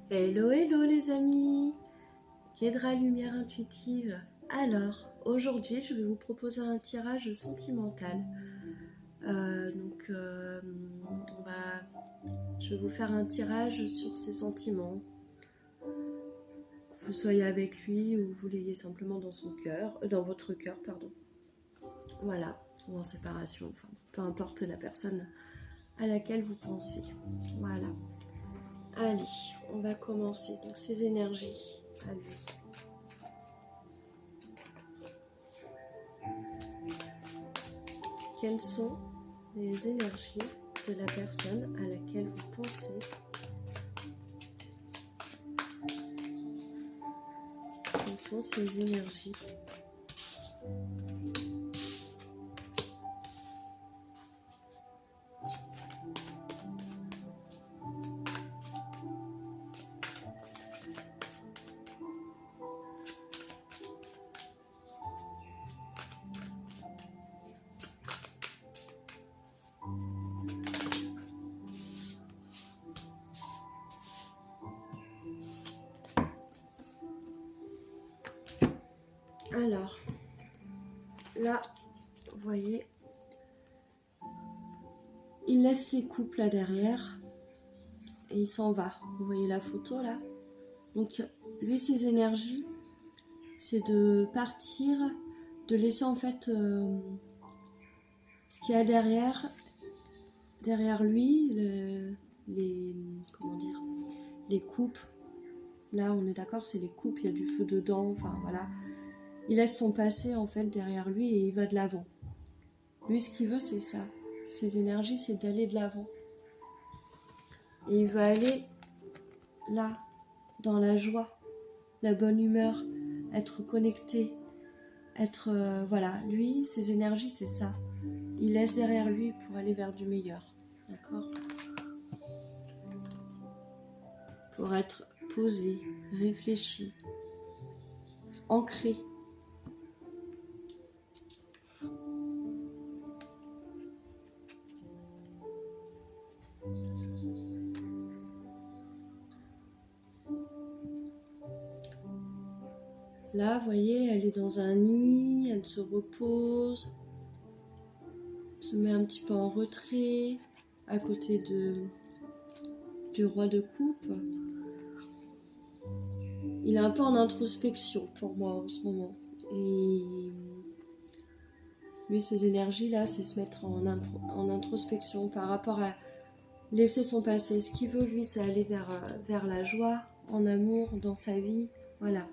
Hello, hello les amis, Kédra Lumière Intuitive. Alors, aujourd'hui, je vais vous proposer un tirage sentimental. Je vais vous faire un tirage sur ses sentiments. Que vous soyez avec lui ou vous l'ayez simplement dans son cœur, dans votre cœur, pardon. Voilà, ou en séparation, enfin, peu importe la personne à laquelle vous pensez. Voilà. Allez, on va commencer. Donc, ces énergies à lui. Quelles sont les énergies de la personne à laquelle vous pensez? Quelles sont ces énergies? Alors, là, vous voyez, il laisse les couples là derrière et il s'en va. Vous voyez la photo là? Donc, lui, ses énergies, c'est de partir, de laisser en fait ce qu'il y a derrière lui, comment dire, les coupes. Là, on est d'accord, c'est les coupes, il y a du feu dedans, enfin voilà. Il laisse son passé en fait derrière lui et il va de l'avant. Lui, ce qu'il veut, c'est ça. Ses énergies, c'est d'aller de l'avant. Et il va aller là, dans la joie, la bonne humeur, être connecté, être... voilà, lui, ses énergies, c'est ça. Il laisse derrière lui pour aller vers du meilleur. D'accord? Pour être posé, réfléchi, ancré. Là, vous voyez, elle est dans un nid, elle se repose, se met un petit peu en retrait, à côté du roi de coupe. Il est un peu en introspection pour moi en ce moment. Et lui, ses énergies là, c'est se mettre en introspection par rapport à laisser son passé. Ce qu'il veut, lui, c'est aller vers la joie, en amour, dans sa vie. Voilà.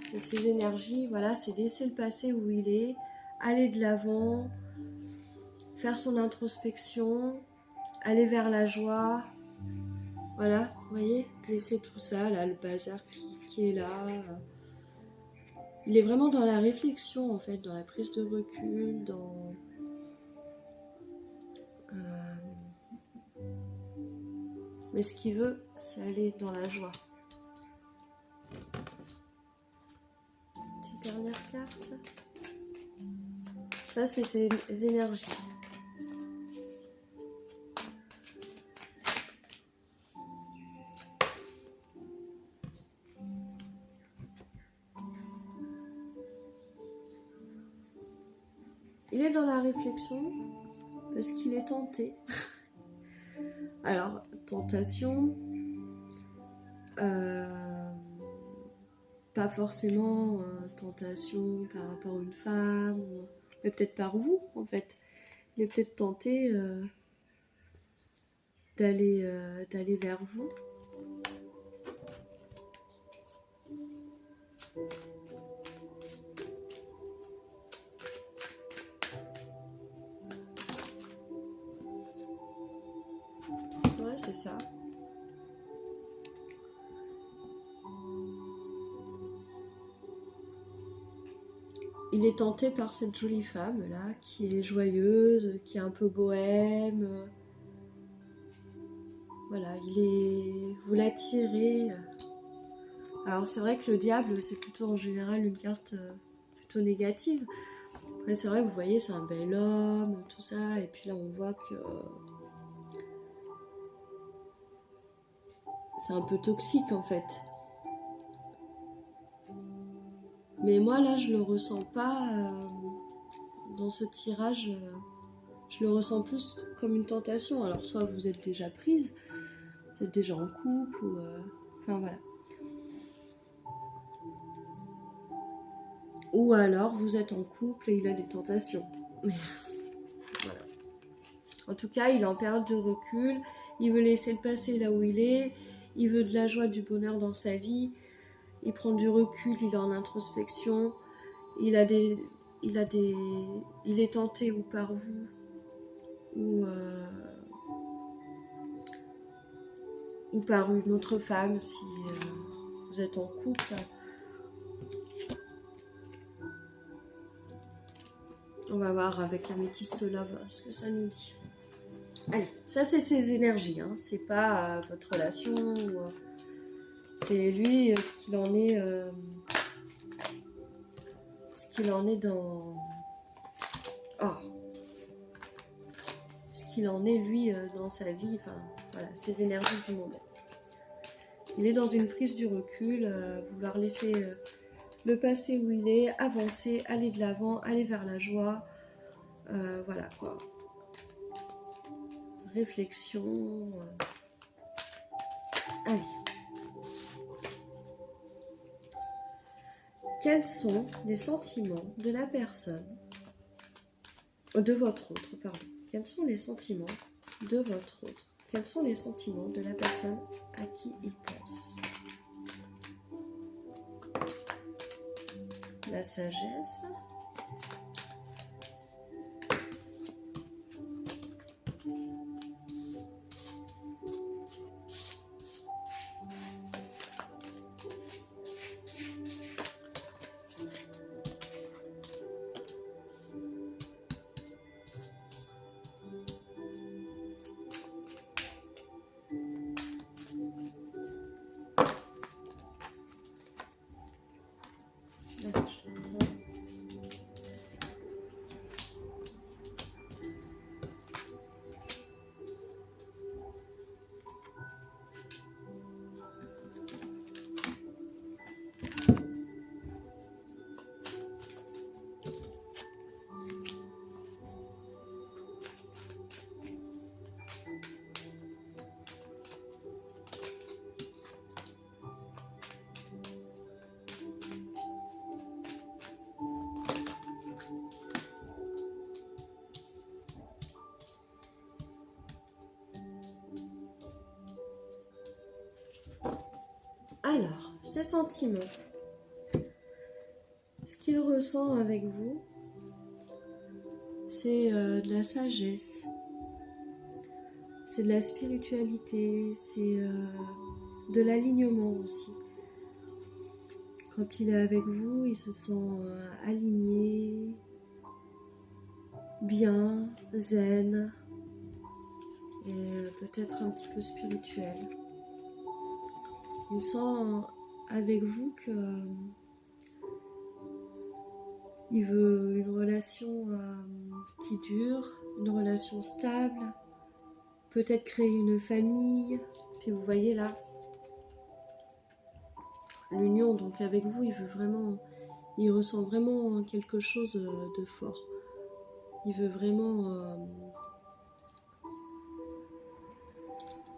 C'est ses énergies, voilà, c'est laisser le passé où il est, aller de l'avant, faire son introspection, aller vers la joie. Voilà, vous voyez, laisser tout ça, là, le bazar qui est là. Il est vraiment dans la réflexion, en fait, dans la prise de recul, dans... Mais ce qu'il veut, c'est aller dans la joie. Petite dernière carte. Ça, c'est ses énergies. Il est dans la réflexion parce qu'il est tenté. Alors, tentation, pas forcément tentation par rapport à une femme, mais peut-être par vous en fait. Il est peut-être tenté d'aller vers vous. Ouais, c'est ça. Il est tenté par cette jolie femme là, qui est joyeuse, qui est un peu bohème. Voilà, vous l'attirez. Alors c'est vrai que le diable, c'est plutôt en général une carte plutôt négative. Après c'est vrai, vous voyez, c'est un bel homme, tout ça, et puis là on voit que c'est un peu toxique en fait. Mais moi là je le ressens pas dans ce tirage, je le ressens plus comme une tentation. Alors soit vous êtes déjà prise, vous êtes déjà en couple ou enfin voilà. Ou alors vous êtes en couple et il a des tentations. Voilà. En tout cas, il est en période de recul, il veut laisser le passé là où il est, il veut de la joie, du bonheur dans sa vie, il prend du recul, il est en introspection, il est tenté ou par vous, ou par une autre femme si vous êtes en couple. On va voir avec l'améthyste love ce que ça nous dit. Allez, ça c'est ses énergies, hein. C'est pas votre relation, c'est lui ce qu'il en est dans... Oh. Ce qu'il en est lui dans sa vie, enfin voilà, ses énergies du moment. Il est dans une prise du recul, vouloir laisser le passé où il est, avancer, aller de l'avant, aller vers la joie, voilà quoi. Réflexion. Allez. Quels sont les sentiments de la personne, de votre autre, pardon. Quels sont les sentiments de votre autre? Quels sont les sentiments de la personne à qui il pense? La sagesse. Alors, ses sentiments, ce qu'il ressent avec vous, c'est de la sagesse, c'est de la spiritualité, c'est de l'alignement aussi. Quand il est avec vous, il se sent aligné, bien, zen, et peut-être un petit peu spirituel. Il sent avec vous que il veut une relation qui dure, une relation stable, peut-être créer une famille. Puis vous voyez là, l'union donc avec vous, il ressent vraiment quelque chose de fort. Il veut vraiment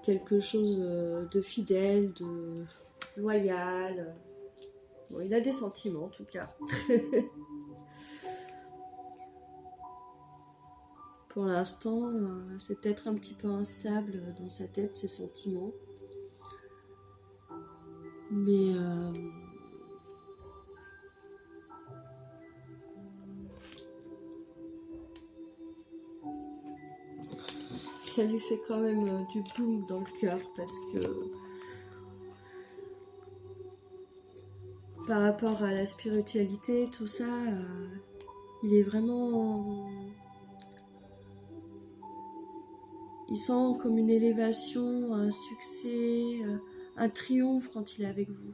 quelque chose de fidèle, de loyal. Bon, il a des sentiments en tout cas. Pour l'instant, c'est peut-être un petit peu instable dans sa tête, ses sentiments. Mais ça lui fait quand même du boum dans le cœur parce que par rapport à la spiritualité, tout ça, il est vraiment... Il sent comme une élévation, un succès, un triomphe quand il est avec vous.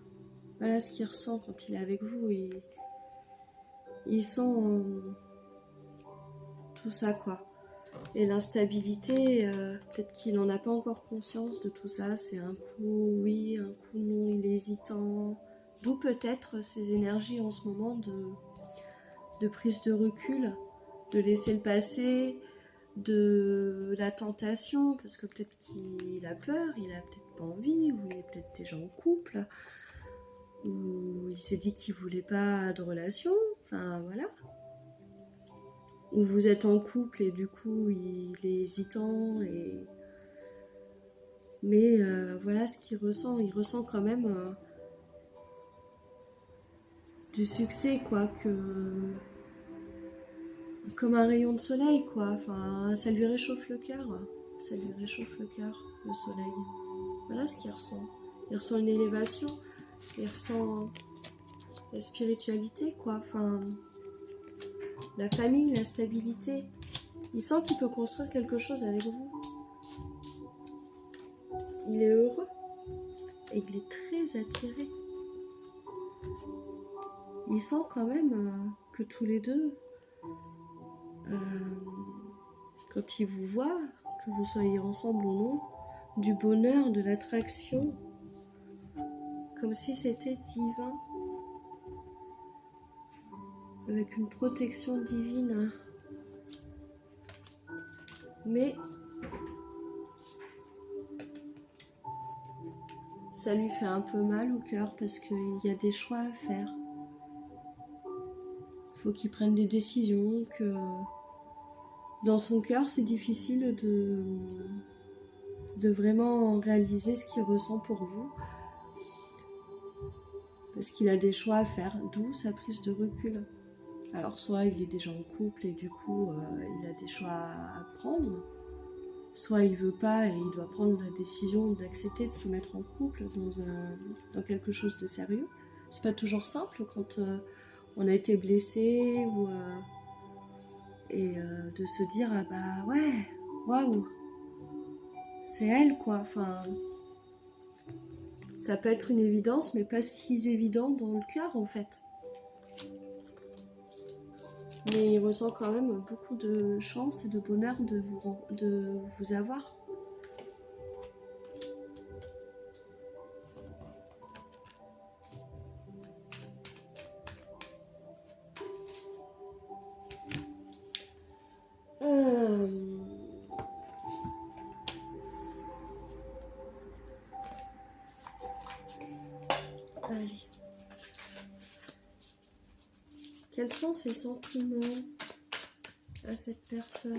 Voilà ce qu'il ressent quand il est avec vous et il sent tout ça quoi. Et l'instabilité, peut-être qu'il n'en a pas encore conscience de tout ça. C'est un coup oui, un coup non, il est hésitant. D'où peut-être ces énergies en ce moment de prise de recul, de laisser le passé, de la tentation, parce que peut-être qu'il a peur, il a peut-être pas envie, ou il est peut-être déjà en couple, ou il s'est dit qu'il voulait pas de relation, enfin voilà. Ou vous êtes en couple et du coup il est hésitant, mais voilà ce qu'il ressent, il ressent quand même du succès, quoi, comme un rayon de soleil, quoi, enfin ça lui réchauffe le cœur, le soleil. Voilà ce qu'il ressent. Il ressent une élévation, il ressent la spiritualité, quoi, enfin la famille, la stabilité. Il sent qu'il peut construire quelque chose avec vous. Il est heureux et il est très attiré. Il sent quand même que tous les deux, quand il vous voit, que vous soyez ensemble ou non, du bonheur, de l'attraction, comme si c'était divin, avec une protection divine. Mais ça lui fait un peu mal au cœur parce qu'il y a des choix à faire. Il faut qu'il prenne des décisions, que dans son cœur c'est difficile de vraiment réaliser ce qu'il ressent pour vous. Parce qu'il a des choix à faire, d'où sa prise de recul. Alors soit il est déjà en couple et du coup il a des choix à prendre, soit il veut pas et il doit prendre la décision d'accepter de se mettre en couple dans quelque chose de sérieux. C'est pas toujours simple quand on a été blessé ou de se dire ah bah ouais, waouh, c'est elle, quoi. Enfin, ça peut être une évidence, mais pas si évident dans le cœur en fait. Mais il ressent quand même beaucoup de chance et de bonheur de vous avoir. Allez. Quels sont ses sentiments à cette personne ?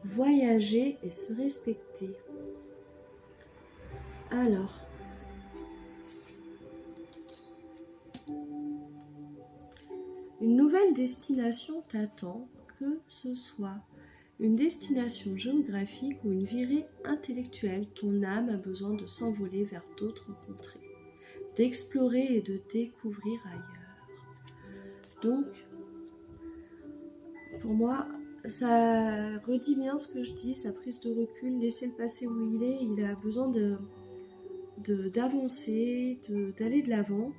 Voyager et se respecter. Alors, une nouvelle destination t'attend, que ce soit une destination géographique ou une virée intellectuelle. Ton âme a besoin de s'envoler vers d'autres contrées, d'explorer et de découvrir ailleurs. Donc, pour moi, ça redit bien ce que je dis, sa prise de recul, laisser le passé où il a besoin d'avancer, d'aller de l'avant.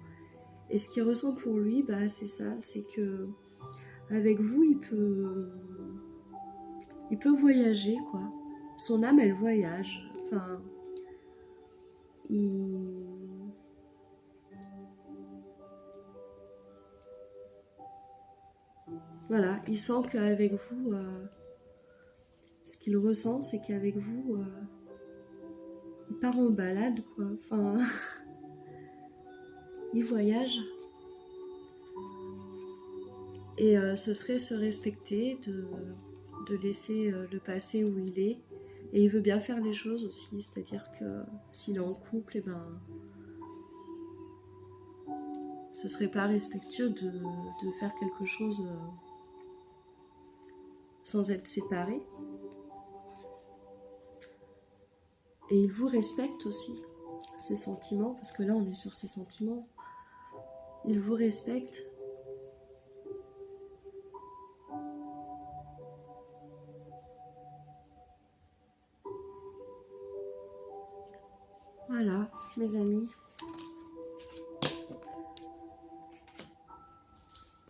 Et ce qu'il ressent pour lui, bah, c'est ça, c'est que avec vous, il peut voyager, quoi. Son âme, elle voyage. Enfin, voilà, il sent qu'avec vous, ce qu'il ressent, c'est qu'avec vous, il part en balade, quoi. Enfin, il voyage. Et ce serait se respecter, de laisser le passé où il est. Et il veut bien faire les choses aussi, c'est-à-dire que s'il est en couple, eh ben, ce serait pas respectueux de faire quelque chose sans être séparé. Et il vous respecte aussi, ses sentiments, parce que là on est sur ses sentiments. Il vous respecte. Voilà, mes amis.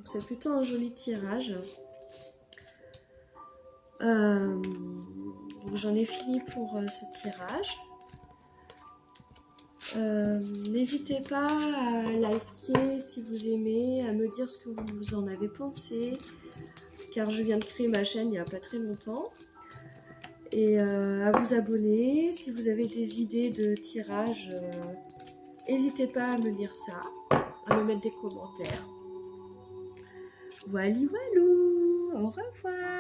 C'est plutôt un joli tirage. Donc j'en ai fini pour ce tirage. N'hésitez pas à liker si vous aimez, à me dire ce que vous en avez pensé, car je viens de créer ma chaîne il n'y a pas très longtemps. Et à vous abonner. Si vous avez des idées de tirage, n'hésitez pas à me lire ça, à me mettre des commentaires. Voilà, au revoir.